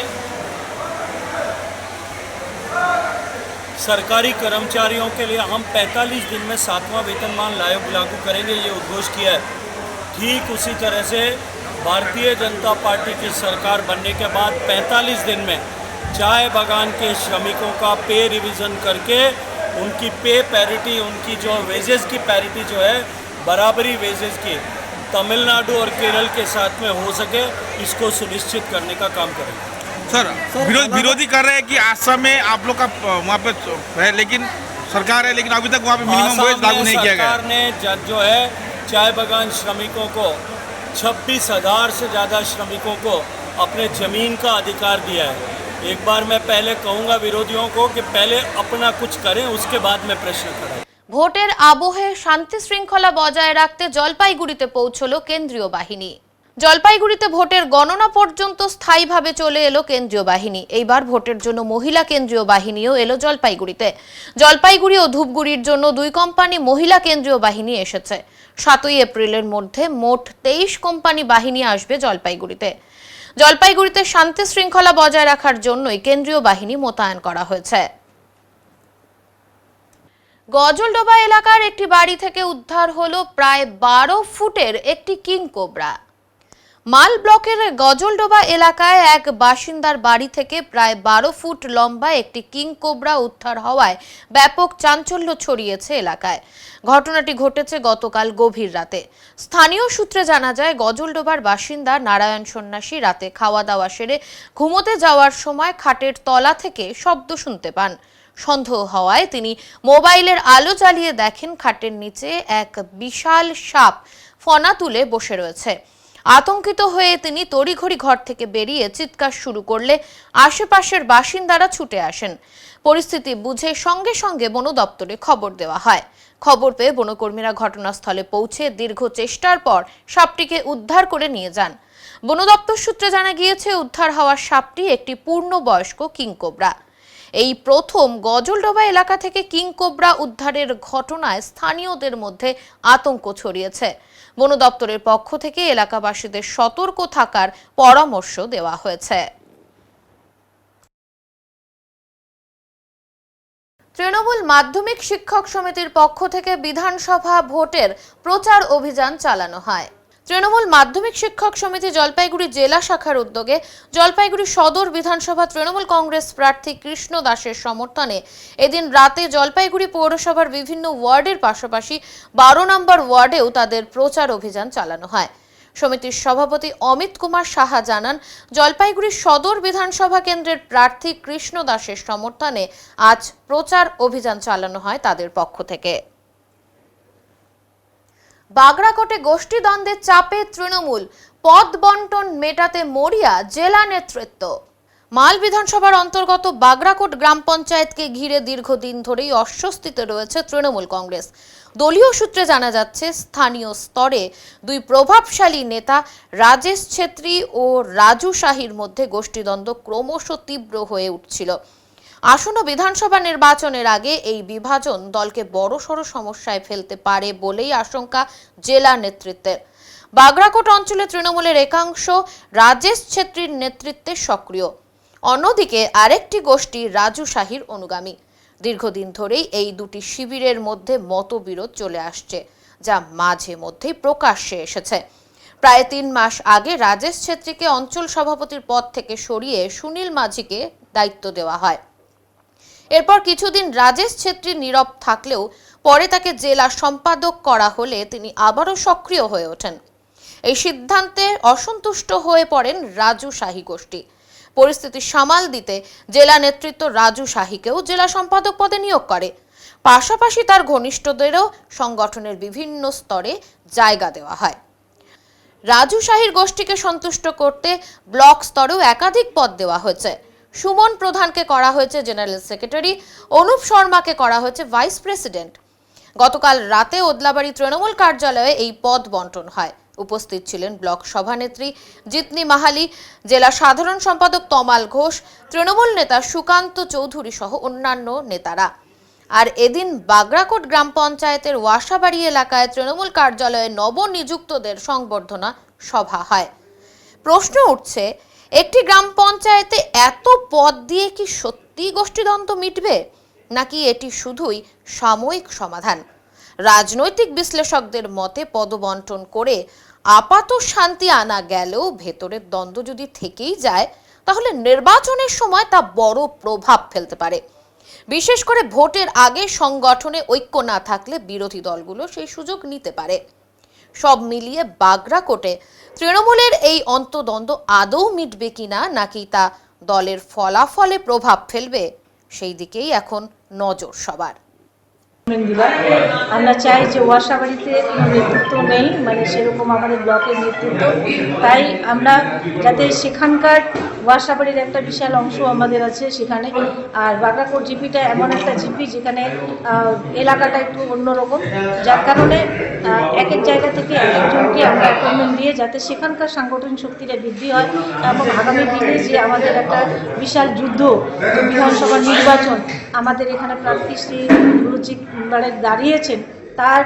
सरकारी कर्मचारियों के लिए हम 45 दिन में 7वां वेतनमान लागू करेंगे, ये उद्घोष किया है। ठीक उसी तरह से भारतीय जनता पार्टी की सरकार बनने के बाद 45 दिन में चाय बागान के श्रमिकों का पे रिवीजन करके उनकी पे पैरिटी, उनकी जो वेजेस की पैरिटी जो है बराबरी वेजेस की तमिलनाडु और केरल के साथ में हो सके, इसको सुनिश्चित करने का काम करेंगे। सर, विरोधी कर रहे हैं कि आसाम में आप लोग का वहाँ पे है, लेकिन सरकार है, लेकिन अभी तक वहाँ पे मिनिमम वेज लागू नहीं किया गया। सरकार ने जो है चाय बागान श्रमिकों को 26,000 से ज़्यादा श्रमिकों को अपने ज़मीन का अधिकार दिया है। एक बार मैं पहले कहूँगा विरोधियों को कि पहले अपना कुछ करें, उसके बाद में प्रश्न करें। ভোটের আবহে শান্তি শৃঙ্খলা বজায় রাখতে জলপাইগুড়িতে পৌঁছলো কেন্দ্রীয় বাহিনী। জলপাইগুড়িতে ভোটের গণনা পর্যন্ত স্থায়ীভাবে চলে এলো কেন্দ্রীয় বাহিনী। এইবার ভোটের জন্য মহিলা কেন্দ্রীয় বাহিনীও এলো জলপাইগুড়িতে। জলপাইগুড়ি ও ধূপগুড়ির জন্য 2 কোম্পানি মহিলা কেন্দ্রীয় বাহিনী এসেছে। 7ই এপ্রিলের মধ্যে মোট 23 কোম্পানি বাহিনী আসবে জলপাইগুড়িতে। জলপাইগুড়িতে শান্তি শৃঙ্খলা বজায় রাখার জন্যই কেন্দ্রীয় বাহিনী মোতায়েন করা হয়েছে। গজলডোবা এলাকার একটি বাড়ি থেকে উদ্ধার হলো প্রায় 12 ফুটের একটি কিং কোবরা। মাল ব্লকের গজলডোবা এলাকায় এক বাসিন্দার বাড়ি থেকে প্রায় 12 ফুট লম্বা একটি কিং কোবরা উদ্ধার হওয়ায় ব্যাপক চাঞ্চল্য ছড়িয়েছে এলাকায়। ঘটনাটি ঘটেছে গতকাল গভীর রাতে। স্থানীয় সূত্রে জানা যায়, গজলডোবার বাসিন্দা নারায়ণ সন্ন্যাসী রাতে খাওয়া দাওয়া সেরে ঘুমোতে যাওয়ার সময় খাটের তলা থেকে শব্দ শুনতে পান। সন্দেহ হওয়ায় তিনি মোবাইলের আলো জ্বালিয়ে দেখেন খাটের নিচে এক বিশাল সাপ ফনা তুলে বসে রয়েছে। আতঙ্কিত হয়ে তিনি তড়িঘড়ি ঘর থেকে বেরিয়ে চিৎকার শুরু করলে আশেপাশের বাসিন্দারা ছুটে আসেন। পরিস্থিতি বুঝে সঙ্গে সঙ্গে বন দপ্তরে খবর দেওয়া হয়। খবর পেয়ে বনকর্মীরা ঘটনাস্থলে পৌঁছে দীর্ঘ চেষ্টার পর সাপটিকে উদ্ধার করে নিয়ে যান। বন দপ্তর সূত্রে জানা গিয়েছে, উদ্ধার হওয়া সাপটি একটি পূর্ণবয়স্ক কিং কোবরা। এই প্রথম গজলডোবা এলাকা থেকে কিং কোবরা উদ্ধারের ঘটনায় স্থানীয়দের মধ্যে আতঙ্ক ছড়িয়েছে। বন দপ্তরের পক্ষ থেকে এলাকাবাসীদের সতর্ক থাকার পরামর্শ দেওয়া হয়েছে। তৃণমূল মাধ্যমিক শিক্ষক সমিতির পক্ষ থেকে বিধানসভা ভোটের প্রচার অভিযান চালানো হয়। তৃণমূল মাধ্যমিক শিক্ষক সমিতি জলপাইগুড়ি জেলা শাখার উদ্যোগে জলপাইগুড়ি সদর বিধানসভা তৃণমূল কংগ্রেস প্রার্থী কৃষ্ণ দাসের সমর্থনে এদিন রাতে জলপাইগুড়ি পৌরসভার বিভিন্ন ওয়ার্ডের পাশাপাশি 12 নম্বর ওয়ার্ডেও তাদের প্রচার অভিযান চালানো হয়। সমিতির সভাপতি অমিত কুমার সাহা জানান, জলপাইগুড়ি সদর বিধানসভা কেন্দ্রের প্রার্থী কৃষ্ণ দাসের সমর্থনে আজ প্রচার অভিযান চালানো হয় তাদের পক্ষ থেকে। বাগড়াকোটে গোষ্ঠীদ্বন্দ্বের চাপে তৃণমূল, পদ বন্টন মেটাতে মরিয়া জেলা নেতৃত্ব। মাল বিধানসভার অন্তর্গত বাগড়াকোট গ্রাম পঞ্চায়েতকে ঘিরে দীর্ঘদিন ধরেই অস্বস্তিতে রয়েছে তৃণমূল কংগ্রেস। দলীয় সূত্রে জানা যাচ্ছে, স্থানীয় স্তরে দুই প্রভাবশালী নেতা রাজেশ ছেত্রী ও রাজু শাহীর মধ্যে গোষ্ঠীদ্বন্দ্ব ক্রমশ তীব্র হয়ে উঠছিল। আসন্ন বিধানসভা নির্বাচনের আগে এই বিভাজন দলকে বড়সড় সমস্যায় ফেলতে পারে বলেই আশঙ্কা জেলা নেতৃত্বের। বাগরাকোট অঞ্চলে তৃণমূলের একাংশ রাজেশ ছেত্রীর নেতৃত্বে সক্রিয়, অন্যদিকে আরেকটি গোষ্ঠী রাজু শাহীর অনুগামী। দীর্ঘদিন ধরেই এই দুটি শিবিরের মধ্যে মতবিরোধ চলে আসছে, যা মাঝে মধ্যেই প্রকাশ্যে এসেছে। প্রায় 3 মাস আগে রাজেশ ছেত্রীকে অঞ্চল সভাপতির পদ থেকে সরিয়ে সুনীল মাঝিকে দায়িত্ব দেওয়া হয়। এরপর কিছুদিন রাজেশ ছেত্রী নীরব থাকলেও পরে তাকে জেলা সম্পাদক করা হলে তিনি আবারও সক্রিয় হয়ে ওঠেন। এই সিদ্ধান্তে অসন্তুষ্ট হয়ে পড়েন রাজু শাহী গোষ্ঠী। পরিস্থিতি সামাল দিতে জেলা নেতৃত্ব রাজু শাহীকেও জেলা সম্পাদক পদে নিয়োগ করে। পাশাপাশি তার ঘনিষ্ঠদেরও সংগঠনের বিভিন্ন স্তরে জায়গা দেওয়া হয়। রাজু শাহীর গোষ্ঠীকে সন্তুষ্ট করতে ব্লক স্তরেও একাধিক পদ দেওয়া হয়েছে। সুমন প্রধানকে করা হয়েছে জেনারেল সেক্রেটারি, অনুপ শর্মাকে করা হয়েছে ভাইস প্রেসিডেন্ট। গতকাল রাতে ওদলাবাড়ি তৃণমূল কার্যালয়ে এই পদ বন্টন হয়। উপস্থিত ছিলেন ব্লক সভানেত্রী জিতনি মাহালি, জেলা সাধারণ সম্পাদক তমাল ঘোষ, তৃণমূল নেতা সুকান্ত চৌধুরী সহ অন্যান্য নেতারা। আর এদিন বাগরাকোট গ্রাম পঞ্চায়েতের ওয়াসাবাড়ি এলাকায় তৃণমূল কার্যালয়ে নবনিযুক্তদের সংবর্ধনা সভা হয়। প্রশ্ন উঠছে, একটি গ্রাম পঞ্চায়েতে এত পদ দিয়ে কি সত্যি গোষ্ঠীদ্বন্দ্ব মিটবে, নাকি এটি শুধুই সাময়িক সমাধান? রাজনৈতিক বিশ্লেষকদের মতে পদবন্টন করে আপাত শান্তি আনা গেলেও ভেতরের দ্বন্দ্ব যদি থেকেই যায়, তাহলে নির্বাচনের সময় তা বড় প্রভাব ফেলতে পারে। বিশেষ করে ভোটের আগে সংগঠনে ঐক্য না থাকলে বিরোধী দলগুলো সেই সুযোগ নিতে পারে। সব মিলিয়ে বাগরাকোটে তৃণমূলের এই অন্তদ্বন্দ্ব আদৌ মিটবে কিনা, নাকি তা দলের ফলাফলে প্রভাব ফেলবে, সেই দিকেই এখন নজর সবার। আমরা চাই যে ওয়াসাবাড়িতে কোনো নেতৃত্ব নেই, মানে সেরকম আমাদের ব্লকের নেতৃত্ব, তাই আমরা যাতে সেখানকার ওয়াসাবাড়ির একটা বিশাল অংশ আমাদের আছে সেখানে। আর বাগরাকোট জিপিটা এমন একটা জিপি যেখানে এলাকাটা একটু অন্যরকম, যার কারণে এক এক জায়গা থেকে এক একজনকে আমরা অ্যাপয়েন্টমেন্ট দিয়ে যাতে সেখানকার সাংগঠনিক শক্তিটা বৃদ্ধি হয় এবং আগামী দিনে যে আমাদের একটা বিশাল যুদ্ধ, বিধানসভা নির্বাচন, আমাদের এখানে প্রার্থী শ্রী রুচিক দাঁড়িয়েছেন, তার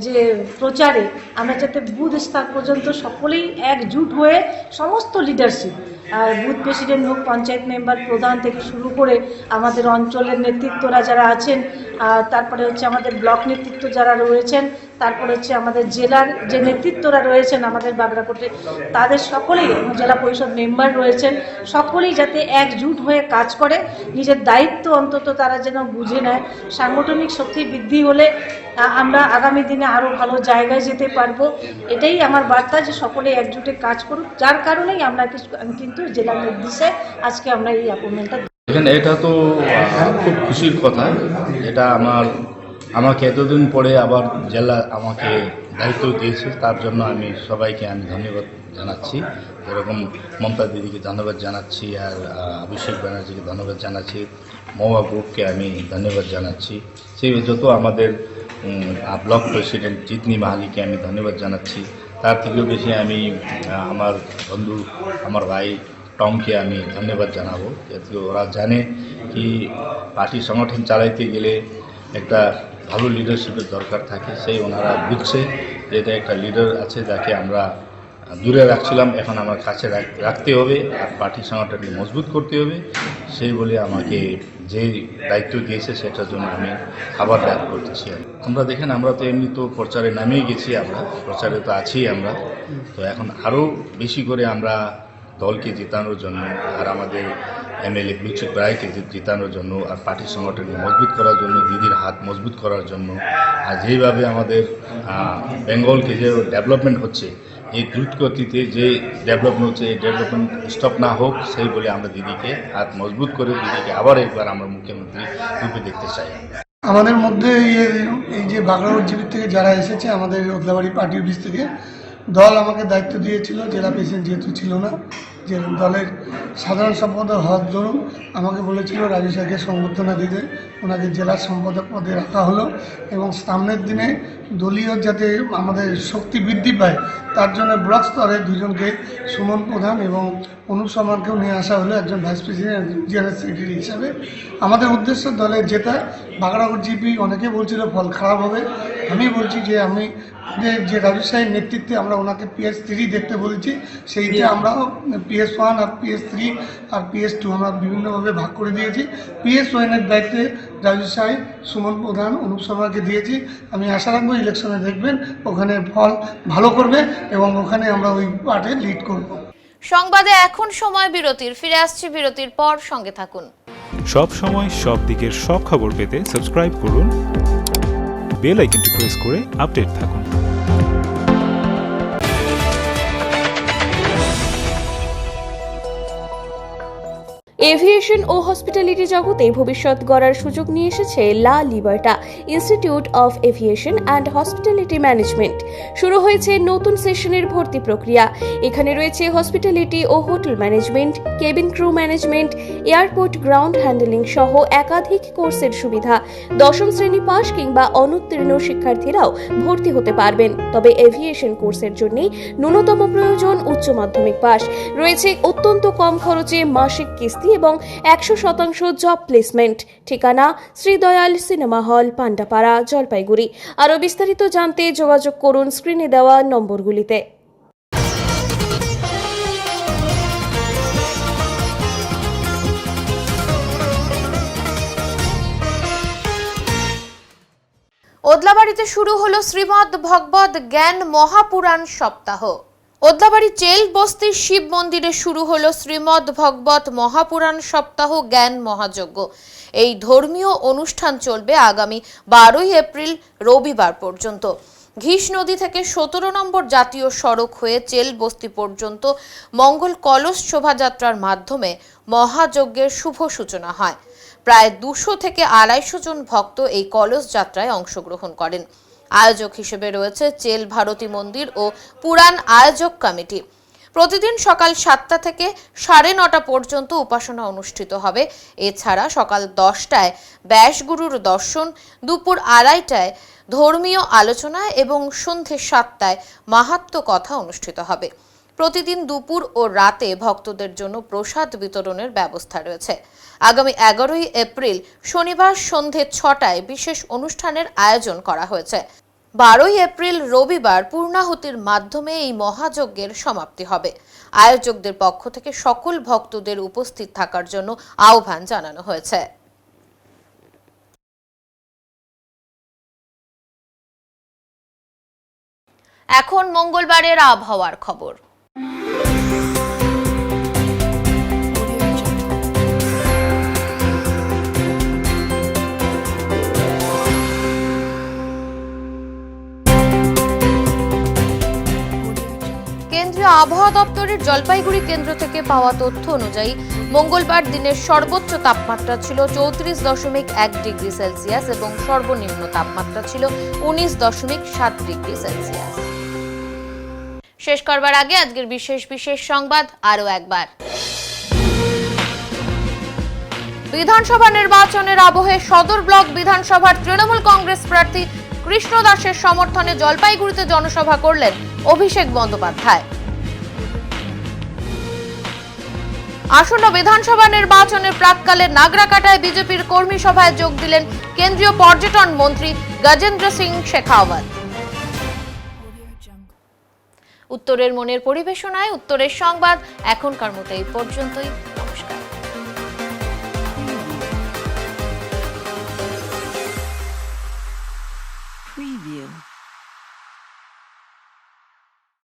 যে প্রচারে আমরা যাতে বুথ স্তর পর্যন্ত সকলেই একজুট হয়ে সমস্ত লিডারশিপ, বুথ প্রেসিডেন্ট হোক, পঞ্চায়েত মেম্বার, প্রধান থেকে শুরু করে আমাদের অঞ্চলের নেতৃত্বরা যারা আছেন, তারপরে হচ্ছে আমাদের ব্লক নেতৃত্ব যারা রয়েছেন, তারপরে হচ্ছে আমাদের জেলার যে নেতৃত্বরা রয়েছেন আমাদের বাগরাকোটে, তাদের সকলেই, জেলা পরিষদ মেম্বার রয়েছেন, সকলেই যাতে একজুট হয়ে কাজ করে, নিজের দায়িত্ব অন্তত তারা যেন বুঝে নেয়। সাংগঠনিক শক্তি বৃদ্ধি হলে আমরা আগামী দিনে আরও ভালো জায়গায় যেতে পারবো। এটাই আমার বার্তা, যে সকলে একজুটে কাজ করুক, যার কারণেই আমরা কিন্তু জেলা নির্দেশে আজকে আমরা এই অ্যাপয়েন্টমেন্টটা। এখানে এটা তো খুব খুশির কথা, এটা আমাকে এতদিন পরে আবার জেলা আমাকে দায়িত্ব দিয়েছে, তার জন্য আমি সবাইকে ধন্যবাদ জানাচ্ছি। যেরকম মমতা দিদিকে ধন্যবাদ জানাচ্ছি, আর অভিষেক ব্যানার্জিকে ধন্যবাদ জানাচ্ছি, মহুয়া গ্রুপকে আমি ধন্যবাদ জানাচ্ছি, সেই যত আমাদের ব্লক প্রেসিডেন্ট জিতনি মাহালিকে আমি ধন্যবাদ জানাচ্ছি। তার থেকেও বেশি আমি আমার বন্ধু, আমার ভাই টমকে আমি ধন্যবাদ জানাবো, যেহেতু ওরা জানে কি পার্টি সংগঠন চালাইতে গেলে একটা ভালো লিডারশিপের দরকার থাকে, সেই ওনারা বুঝছে যে এটা একটা লিডার আছে যাকে আমরা দূরে রাখছিলাম, এখন আমার কাছে রাখতে হবে, আর পার্টি সংগঠনকে মজবুত করতে হবে, সেই বলে আমাকে যে দায়িত্ব দিয়েছে সেটার জন্য আমি আবার দায়িত্ব করতেছি। আমরা দেখেন, আমরা তো এমনি তো প্রচারে নামিয়ে গেছি, আমরা প্রচারে তো আছি আমরা, তো এখন আরও বেশি করে আমরা দলকে জেতানোর জন্য, আর আমাদের এমএলএ লুচিক রায়কে জেতানোর জন্য, আর পার্টি সংগঠনকে মজবুত করার জন্য, দিদির হাত মজবুত করার জন্য, আর যেইভাবে আমাদের বেঙ্গলকে যে ডেভেলপমেন্ট হচ্ছে, এই দ্রুত গতিতে যে ডেভেলপমেন্ট হচ্ছে, এই ডেভেলপমেন্ট স্টপ না হোক, সেই বলে আমরা দিদিকে হাত মজবুত করে দিদিকে আবার একবার আমরা মুখ্যমন্ত্রী রূপে দেখতে চাই। আমাদের মধ্যে এই যে বাগরাকোট জিপি থেকে যারা এসেছে, আমাদের ওদলাবাড়ি পার্টি অফিস থেকে দল আমাকে দায়িত্ব দিয়েছিল, জেলা প্রেসিডেন্ট যেহেতু ছিল না, যে দলের সাধারণ সম্পাদক হওয়ার জন্য আমাকে বলেছিল রাজু শাহকে সংবর্ধনা দিতে, ওনাকে জেলা সম্পাদক পদে রাখা হলো এবং সামনের দিনে দলীয় যাতে আমাদের শক্তি বৃদ্ধি পায় তার জন্য ব্লক স্তরে দুজনকে সুমন প্রধান এবং অনুপ শর্মাকেও নিয়ে আসা হলো, একজন ভাইস প্রেসিডেন্ট একজন জেনারেল সেক্রেটারি হিসাবে। আমাদের উদ্দেশ্য দলের জেতা। বাগড়াকোট জিপি অনেকে বলছিল ফল খারাপ হবে, আমি বলছি যে আমি যে রাজু সাহেবের নেতৃত্বে আমরা ওনাকে PS3 দেখতে বলেছি, সেইটা আমরা PS1 আর PS3 আর PS2 আমরা বিভিন্নভাবে ভাগ করে দিয়েছি। PS1 এর দায়িত্বে রাজু সাহেব, সুমন প্রধান, অনুপ শর্মাকে দিয়েছি। আমি আশা রাখবো ইলেকশনে দেখবেন ওখানে ফল ভালো করবে এবং ওখানে আমরা ওই পার্টে লিড করব। সংবাদে এখন সময় বিরতির, ফিরে আসছি বিরতির পর, সঙ্গে থাকুন। সব সময় সব দিকের সব খবর পেতে সাবস্ক্রাইব করুন, বেল আইকনটি প্রেস করে আপডেট থাকুন। এভিয়েশন ও হসপিটালিটি জগতে ভবিষ্যৎ গড়ার সুযোগ নিয়ে এসেছে La Liberta institute of aviation and hospitality management. শুরু হয়েছে নতুন সেশনের ভর্তি প্রক্রিয়া। এখানে রয়েছে হসপিটালিটি ও hotel management, cabin crew management, airport ground handling সহ একাধিক কোর্সের সুবিধা। 10ম শ্রেণী পাস কিংবা অনুত্তীর্ণ শিক্ষার্থীরাও ভর্তি হতে পারবেন। তবে এভিয়েশন কোর্সের জন্য ন্যূনতম প্রয়োজন উচ্চ মাধ্যমিক পাস। রয়েছে অত্যন্ত কম খরচে মাসিক কিস্তি এবং 100% জব প্লেসমেন্ট। ঠিকানা শ্রীদয়াল সিনেমা হল, পান্ডাপাড়া, জলপাইগুড়ি। আরও বিস্তারিত জানতে যোগাযোগ করুন স্ক্রিনে দেওয়া নম্বরগুলিতে। ওদলাবাড়িতে শুরু হলো শ্রীমদ্ ভগবত জ্ঞান মহাপুরাণ সপ্তাহ। ওদলাবাড়ি চেল বস্তির শিব মন্দিরে শুরু হলো শ্রীমদ্ ভগবত মহাপুরাণ সপ্তাহ জ্ঞান মহাযজ্ঞ। এই ধর্মীয় অনুষ্ঠান চলবে আগামী 12 এপ্রিল রবিবার পর্যন্ত। ঘিস নদী থেকে 17 নম্বর জাতীয় সড়ক হয়ে চেল বস্তি পর্যন্ত মঙ্গল কলস শোভাযাত্রার মাধ্যমে মহাযজ্ঞের শুভ সূচনা হয়। প্রায় 200 থেকে 250 জন ভক্ত এই কলস যাত্রায় অংশগ্রহণ করেন। আয়োজক হিসেবে রয়েছে চেল ভারতী মন্দির ও পুরাণ আয়োজক কমিটি। প্রতিদিন সকাল 7টা থেকে 9:30 পর্যন্ত উপাসনা অনুষ্ঠিত হবে। এছাড়া সকাল 10টায় ব্যাসগুরুর দর্শন, দুপুর 2:30টায় ধর্মীয় আলোচনা এবং সন্ধ্যে 7টায় মাহাত্ম্য কথা অনুষ্ঠিত হবে। প্রতিদিন দুপুর ও রাতে ভক্তদের জন্য প্রসাদ বিতরণের ব্যবস্থা রয়েছে। আগামী 11 এপ্রিল শনিবার সন্ধ্যে 6টায় বিশেষ অনুষ্ঠানের আয়োজন করা হয়েছে। 12 এপ্রিল রবিবার পূর্ণাহুতির মাধ্যমে এই মহাযজ্ঞের সমাপ্তি হবে। আয়োজকদের পক্ষ থেকে সকল ভক্তদের উপস্থিত থাকার জন্য আহ্বান জানানো হয়েছে। এখন মঙ্গলবারের আবহাওয়ার খবর। কেন্দ্রীয় আবহাওয়া দপ্তরের জলপাইগুড়ি কেন্দ্র থেকে পাওয়া তথ্য অনুযায়ী মঙ্গলবার দিনের সর্বোচ্চ তাপমাত্রা ছিল 34.1 ডিগ্রি সেলসিয়াস এবং সর্বনিম্ন তাপমাত্রা ছিল 19.7 ডিগ্রি সেলসিয়াস। শেষ করবার আগে আজকের বিশেষ সংবাদ আরও একবার। বিধানসভা নির্বাচনের আবহে সদর ব্লক বিধানসভার তৃণমূল কংগ্রেস প্রার্থী কৃষ্ণ দাসের সমর্থনে জলপাইগুড়িতে জনসভা করলেন অভিষেক বন্দ্যোপাধ্যায়। আসন্ন বিধানসভা নির্বাচনের প্রাক্কালে নাগরাকাটায় বিজেপির কর্মী সভায় যোগ দিলেন কেন্দ্রীয় পর্যটন মন্ত্রী গজেন্দ্র সিং শেখাওয়াত। উত্তরের মনের পরিবেশনায় উত্তরের সংবাদ এখনকার মতো এই পর্যন্তই। নমস্কার।